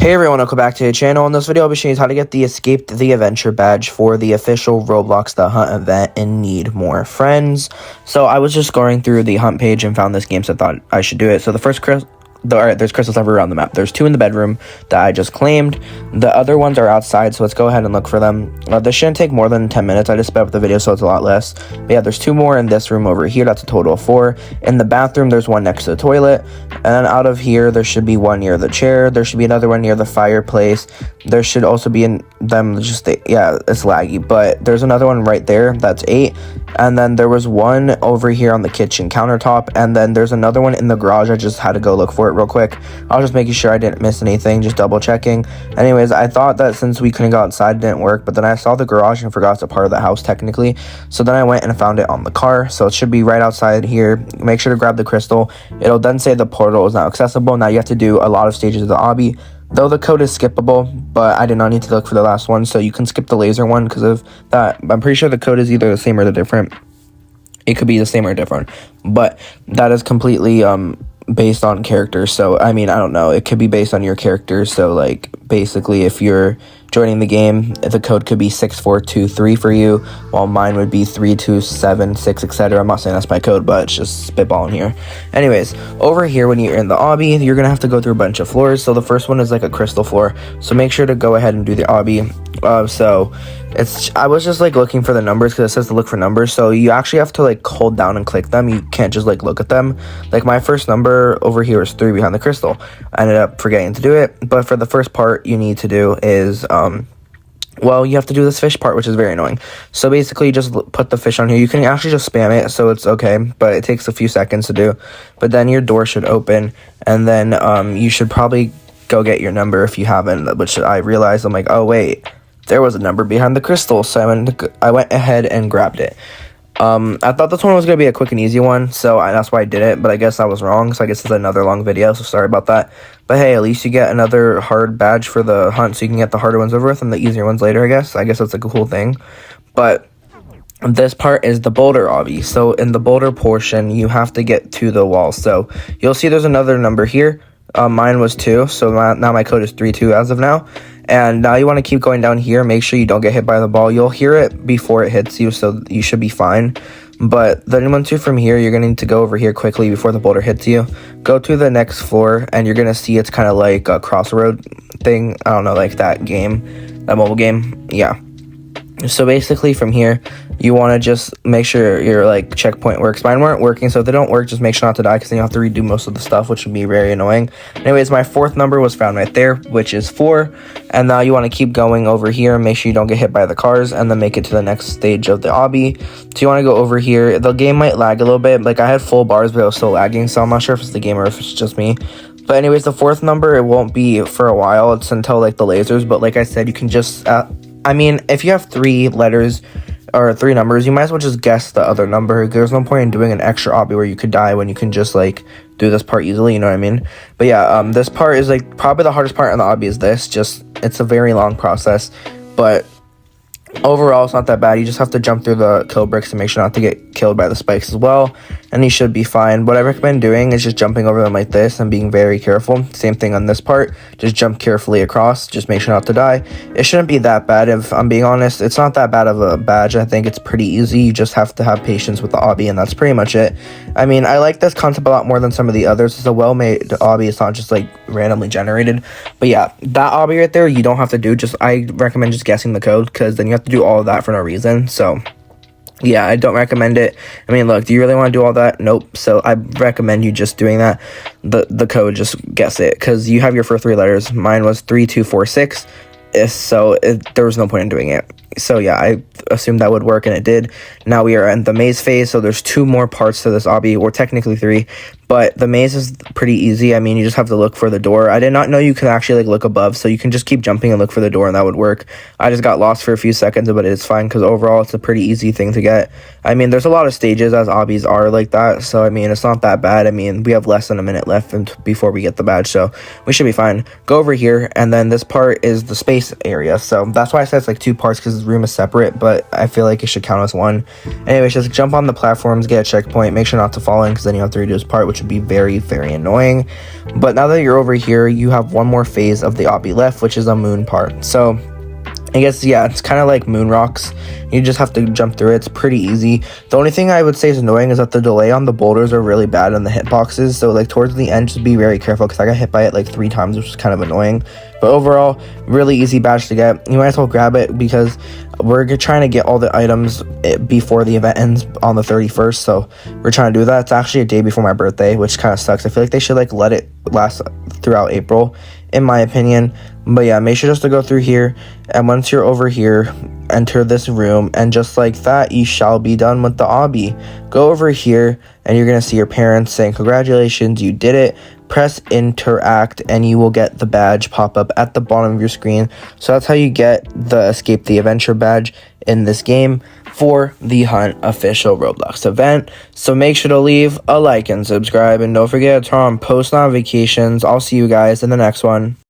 Hey everyone, welcome back to the channel. In this video, I'll be showing you how to get the Escape the Adventure badge for the official Roblox The Hunt event and need more friends. So I was just going through the Hunt page and found this game, so I thought I should do it. So the first Alright, there's crystals everywhere on the map. There's 2 in the bedroom that I just claimed. The other ones are outside, so let's go ahead and look for them. This shouldn't take more than 10 minutes. I just sped up the video, so it's a lot less. But yeah, there's 2 more in this room over here. That's a total of 4. In the bathroom, there's 1 next to the toilet. And then out of here, there should be 1 near the chair. There should be another 1 near the fireplace. There should also be in them yeah, it's laggy. But there's another 1 right there. That's 8. And then there was 1 over here on the kitchen countertop. And then there's another 1 in the garage. I just had to go look for it real quick. I was just making sure I didn't miss anything, just double checking. Anyways, I thought that since we couldn't go outside, it didn't work, but then I saw the garage and forgot it's a part of the house technically. So then I went and found it on the car. So it should be right outside here. Make sure to grab the crystal. It'll then say the portal is now accessible. Now you have to do a lot of stages of the obby, though the code is skippable, but I did not need to look for the last one, so you can skip the laser one because of that. I'm pretty sure the code is either the same or the different. It could be the same or different, but that is completely based on characters. So I mean, I don't know, it could be based on your character. So like basically if you're joining the game, the code could be 6423 for you, while mine would be 3276, etc. I'm not saying that's my code, but it's just spitballing here. Anyways, over here when you're in the obby, you're gonna have to go through a bunch of floors. So the first one is like a crystal floor, so make sure to go ahead and do the obby. So I was just like looking for the numbers because it says to look for numbers, so you actually have to like hold down and click them. You can't just like look at them. Like my first number over here is 3 behind the crystal. I ended up forgetting to do it, but for the first part you need to do is well, you have to do this fish part, which is very annoying. So basically, just put the fish on here. You can actually just spam it, so it's okay, but it takes a few seconds to do. But then your door should open, and then you should probably go get your number if you haven't, which I realized, I'm like, oh wait, there was a number behind the crystal, so I went ahead and grabbed it. I thought this one was going to be a quick and easy one, so that's why I did it, but I guess I was wrong, so I guess it's another long video, so sorry about that. But hey, at least you get another hard badge for the hunt, so you can get the harder ones over with and the easier ones later, I guess. I guess that's like a cool thing. But this part is the boulder obby. So in the boulder portion, you have to get to the wall. So you'll see there's another number here. Mine was 2, so now my code is 32 as of now. And now you want to keep going down here. Make sure you don't get hit by the ball. You'll hear it before it hits you, so you should be fine. But then once you're from here, you're going to need to go over here quickly before the boulder hits you. Go to the next floor, and you're going to see it's kind of like a crossroad thing. I don't know, like that game, that mobile game. Yeah. So basically from here, you want to just make sure your like checkpoint works. Mine weren't working, so if they don't work, just make sure not to die, because then you have to redo most of the stuff, which would be very annoying. Anyways, my 4th number was found right there, which is 4. And now you want to keep going over here and make sure you don't get hit by the cars, and then make it to the next stage of the obby. So you want to go over here. The game might lag a little bit. Like I had full bars, but it was still lagging, so I'm not sure if it's the game or if it's just me. But anyways, the 4th number, it won't be for a while. It's until like the lasers, but like I said, you can just I mean, if you have 3 letters or 3 numbers, you might as well just guess the other number. There's no point in doing an extra obby where you could die when you can just like do this part easily, you know what I mean? But yeah, this part is like probably the hardest part in the obby is this. Just it's a very long process, but overall it's not that bad. You just have to jump through the kill bricks and make sure not to get killed by the spikes as well, and you should be fine. What I recommend doing is just jumping over them like this and being very careful. Same thing on this part, just jump carefully across, just make sure not to die. It shouldn't be that bad, if I'm being honest. It's not that bad of a badge. I think it's pretty easy. You just have to have patience with the obby, and that's pretty much it. I mean, I like this concept a lot more than some of the others. It's a well-made obby. It's not just like randomly generated. But yeah, that obby right there, you don't have to do. I recommend just guessing the code, because then you have to do all of that for no reason. So yeah, I don't recommend it. I mean, look, do you really want to do all that? Nope. So I recommend you just doing that. The code, just guess it, because you have your first 3 letters. Mine was 3246, so there was no point in doing it. So yeah, I assumed that would work, and it did. Now we are in the maze phase, so there's 2 more parts to this obby, or technically 3, but the maze is pretty easy. I mean, you just have to look for the door. I did not know you could actually like look above, so you can just keep jumping and look for the door, and that would work. I just got lost for a few seconds, but it's fine, because overall it's a pretty easy thing to get. I mean, there's a lot of stages as obbies are like that, so I mean, it's not that bad. I mean, we have less than a minute left before we get the badge, so we should be fine. Go over here, and then this part is the space area, so that's why I said it's like 2 parts, because the room is separate, but I feel like it should count as 1. Anyways, just jump on the platforms, get a checkpoint, make sure not to fall in, because then you have to redo this part, which which would be very, very annoying. But now that you're over here, you have one more phase of the obby left, which is a moon part. So I guess, yeah, it's kind of like moon rocks. You just have to jump through it. It's pretty easy. The only thing I would say is annoying is that the delay on the boulders are really bad on the hitboxes. So like towards the end, just be very careful, because I got hit by it like 3 times, which was kind of annoying. But overall, really easy badge to get. You might as well grab it, because we're trying to get all the items before the event ends on the 31st. So we're trying to do that. It's actually a day before my birthday, which kind of sucks. I feel like they should like let it last throughout April, in my opinion. But yeah, make sure just to go through here, and once you're over here, enter this room, and just like that, you shall be done with the obby. Go over here, and you're gonna see your parents saying congratulations, you did it. Press interact, and you will get the badge pop up at the bottom of your screen. So that's how you get the Escape the Adventure badge in this game for the Hunt official Roblox event. So make sure to leave a like and subscribe, and don't forget to turn on post notifications. I'll see you guys in the next one.